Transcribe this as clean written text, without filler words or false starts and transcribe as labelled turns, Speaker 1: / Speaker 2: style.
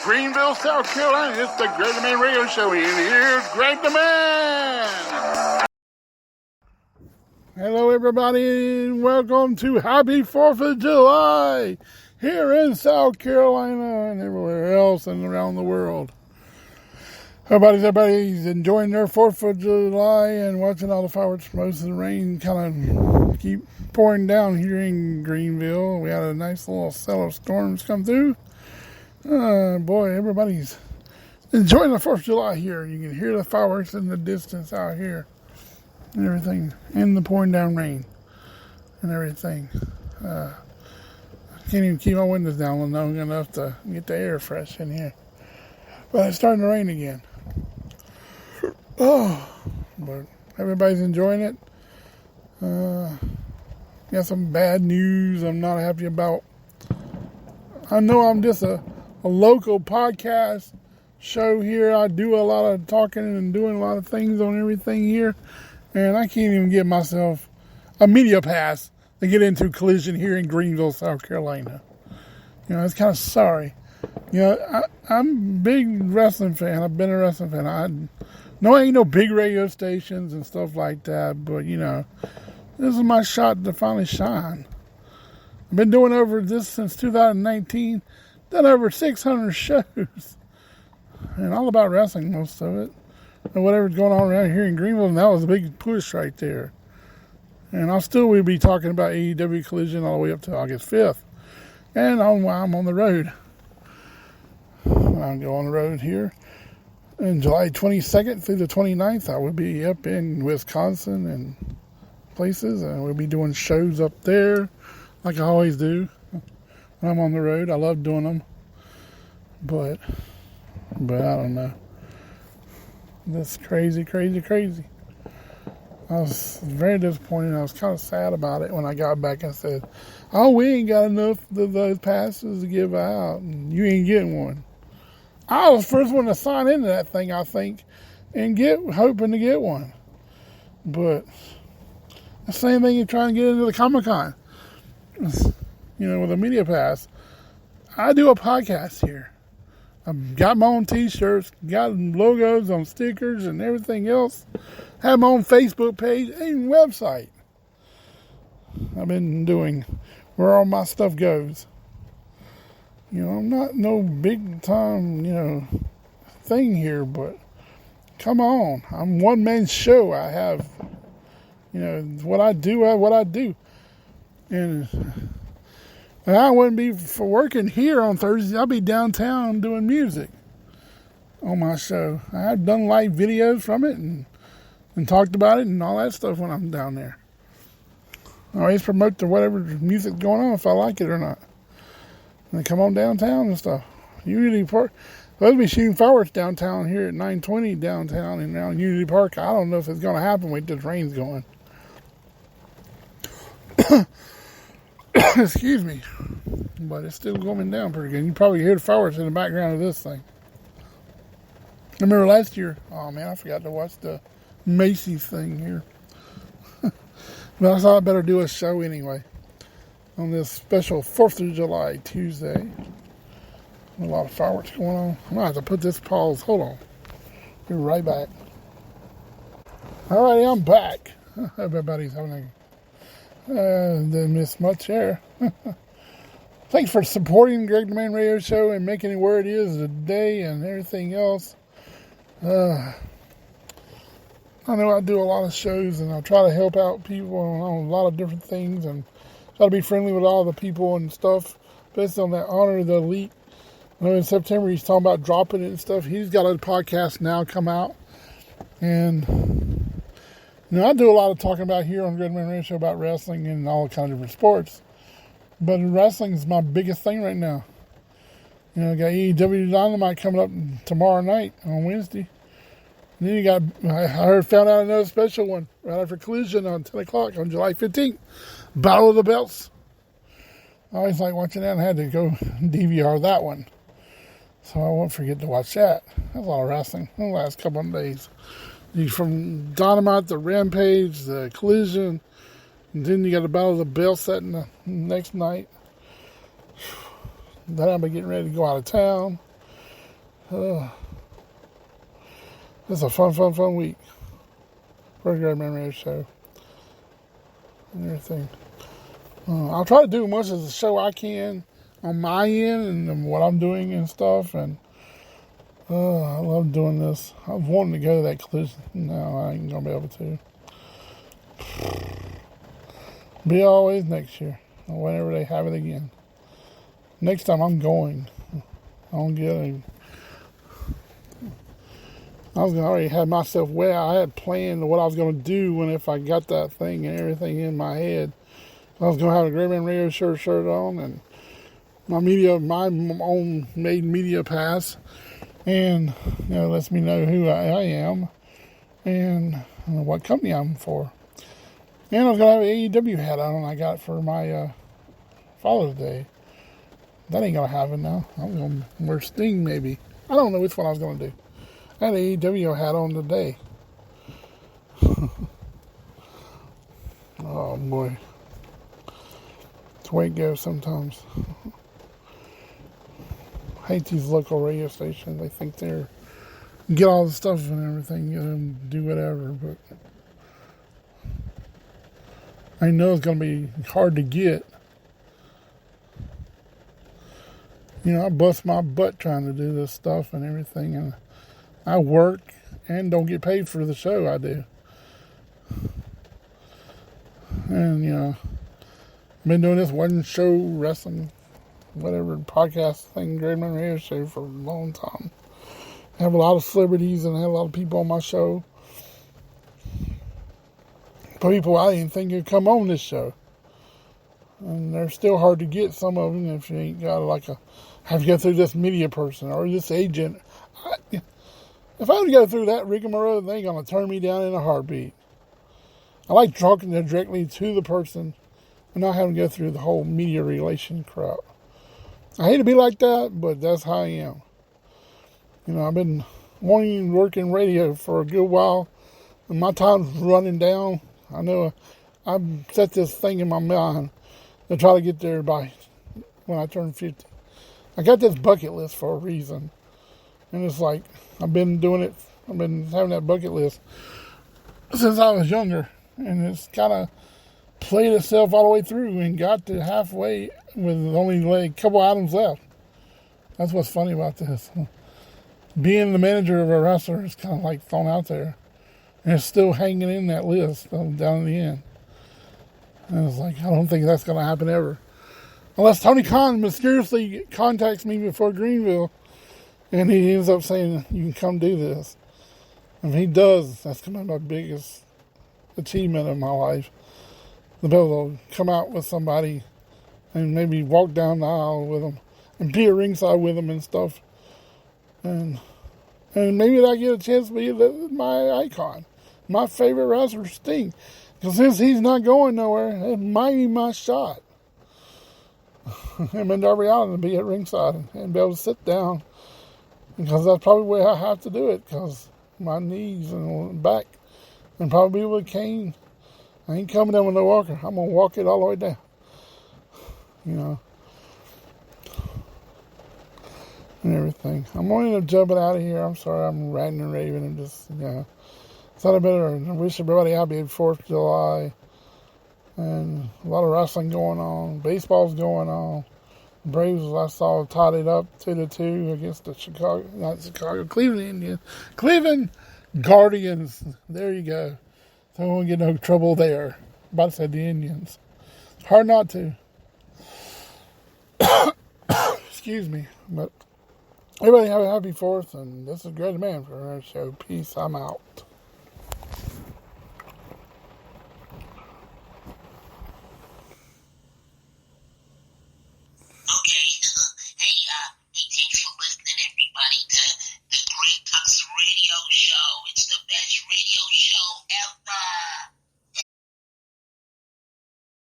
Speaker 1: Greenville, South Carolina. It's the Greg the Man Radio Show. And here's Greg the Man. Hello, everybody, and welcome to Happy 4th of July here in South Carolina and everywhere else and around the world. Everybody's enjoying their 4th of July and watching all the fireworks. Most of the rain kind of keep pouring down here in Greenville. We had a nice little cell of storms come through. Boy, everybody's enjoying the 4th of July here. You can hear the fireworks in the distance out here and everything, and the pouring down rain and everything. Can't even keep my windows down long enough to get the air fresh in here. But it's starting to rain again. Oh, but everybody's enjoying it. Got some bad news I'm not happy about. I know I'm just a local podcast show here. I do a lot of talking and doing a lot of things on everything here. And I can't even get myself a media pass to get into Collision here in Greenville, South Carolina. You know, it's kind of sorry. You know, I'm a big wrestling fan. I've been a wrestling fan. I ain't no big radio stations and stuff like that, but, you know, this is my shot to finally shine. I've been doing over this since 2019, done over 600 shows, and all about wrestling, most of it. And whatever's going on around here in Greenville, and that was a big push right there. And will be talking about AEW Collision all the way up to August 5th. And I'm on the road. I'll go on the road here. And July 22nd through the 29th, I will be up in Wisconsin and places. And we'll be doing shows up there like I always do when I'm on the road. I love doing them. But I don't know. That's crazy. I was very disappointed. I was kind of sad about it when I got back and said, oh, we ain't got enough of those passes to give out, and you ain't getting one. I was the first one to sign into that thing, I think, and hoping to get one. But the same thing you're trying to get into the Comic-Con. You know, with a media pass. I do a podcast here. I've got my own t-shirts, got logos on stickers and everything else. Have my own Facebook page and website. I've been doing where all my stuff goes. You know, I'm not no big time, you know, thing here, but come on. I'm one man show. I have, you know, what I do. And I wouldn't be for working here on Thursdays. I'll be downtown doing music on my show. I've done live videos from it and talked about it and all that stuff when I'm down there. I always promote the whatever music's going on if I like it or not. And they come on downtown and stuff. Unity Park. Supposed to be shooting fireworks downtown here at 920 downtown and around Unity Park. I don't know if it's going to happen. Wait till the rain's going. Excuse me. But it's still going down pretty good. You probably hear the fireworks in the background of this thing. I remember last year, oh man, I forgot to watch the Macy's thing here. But I thought I'd better do a show anyway on this special 4th of July Tuesday. A lot of fireworks going on. I'm going to have to put this pause. Hold on. Be right back. Alrighty, I'm back. Everybody's having a didn't miss much there. Thanks for supporting Greg the Man Radio Show and making it where it is today and everything else. I know I do a lot of shows and I try to help out people on a lot of different things and try to be friendly with all the people and stuff based on that Honor of the Elite. I know in September he's talking about dropping it and stuff. He's got a podcast now come out. And you know, I do a lot of talking about here on Greg the Man Radio Show about wrestling and all kinds of different sports. But wrestling is my biggest thing right now. You know, I got AEW Dynamite coming up tomorrow night on Wednesday. And then you got, found out another special one right after Collision on 10 o'clock on July 15th. Battle of the Belts. I always like watching that and had to go DVR that one. So I won't forget to watch that. That's a lot of wrestling in the last couple of days. From Dynamite, the Rampage, the Collision, and then you got the Battle of the Belts set in the next night. Then I'll be getting ready to go out of town. It's a fun week for the Great Man Radio Show and everything. I'll try to do as much as the show I can on my end and what I'm doing and stuff. And I love doing this. I was wanting to go to that collision. No, I ain't gonna be able to. Be always next year, or whenever they have it again. Next time I'm going. I don't get it. I was gonna already have myself where I had planned what I was gonna do when if I got that thing and everything in my head. I was gonna have a Great Man Radio shirt on and my own made media pass, and lets me know who I am and what company I'm for. And I was gonna have an AEW hat on I got for my Father's Day. That ain't gonna happen now. I'm gonna wear Sting maybe. I don't know which one I was gonna do. I had an AEW hat on today. Oh boy. It's the way it goes sometimes. I hate these local radio stations. They think they're get all the stuff and everything and do whatever, but I know it's gonna be hard to get. I bust my butt trying to do this stuff and everything, and I work and don't get paid for the show I do. And, I've been doing this one show, wrestling, whatever, podcast thing, Great Man Radio Show for a long time. I have a lot of celebrities and I have a lot of people on my show. People I didn't think would come on this show. And they're still hard to get, some of them, if you ain't got have to go through this media person or this agent. If I had to go through that rigmarole, they ain't going to turn me down in a heartbeat. I like talking directly to the person and not having to go through the whole media relation crap. I hate to be like that, but that's how I am. I've been wanting to work in radio for a good while, and my time's running down. I know I've set this thing in my mind to try to get there by when I turn 50. I got this bucket list for a reason. And it's like, I've been doing it, I've been having that bucket list since I was younger. And it's kind of played itself all the way through and got to halfway with only a couple items left. That's what's funny about this. Being the manager of a wrestler is kind of like thrown out there. And it's still hanging in that list down in the end. And it's like, I don't think that's going to happen ever. Unless Tony Khan mysteriously contacts me before Greenville and he ends up saying, you can come do this. And if he does, that's going to be my biggest achievement in my life. To be able to come out with somebody and maybe walk down the aisle with them and be at ringside with them and stuff. And maybe I get a chance to be my icon. My favorite wrestler, Sting. Because since he's not going nowhere, it might be my shot. Him and Darby Allin to be at ringside and be able to sit down. Because that's probably where I have to do it. Because my knees and back. And probably with a cane. I ain't coming down with no walker. I'm going to walk it all the way down. And everything. I'm going to end up jumping out of here. I'm sorry, I'm ranting and raving and just, thought I better wish everybody happy 4th of July. And a lot of wrestling going on. Baseball's going on. Braves, I saw, tied it up 2-2 against the Cleveland Indians. Cleveland Guardians. There you go. So I won't get no trouble there. About to say the Indians. Hard not to. Excuse me. But everybody have a happy 4th. And this is Great Man for our show. Peace. I'm out.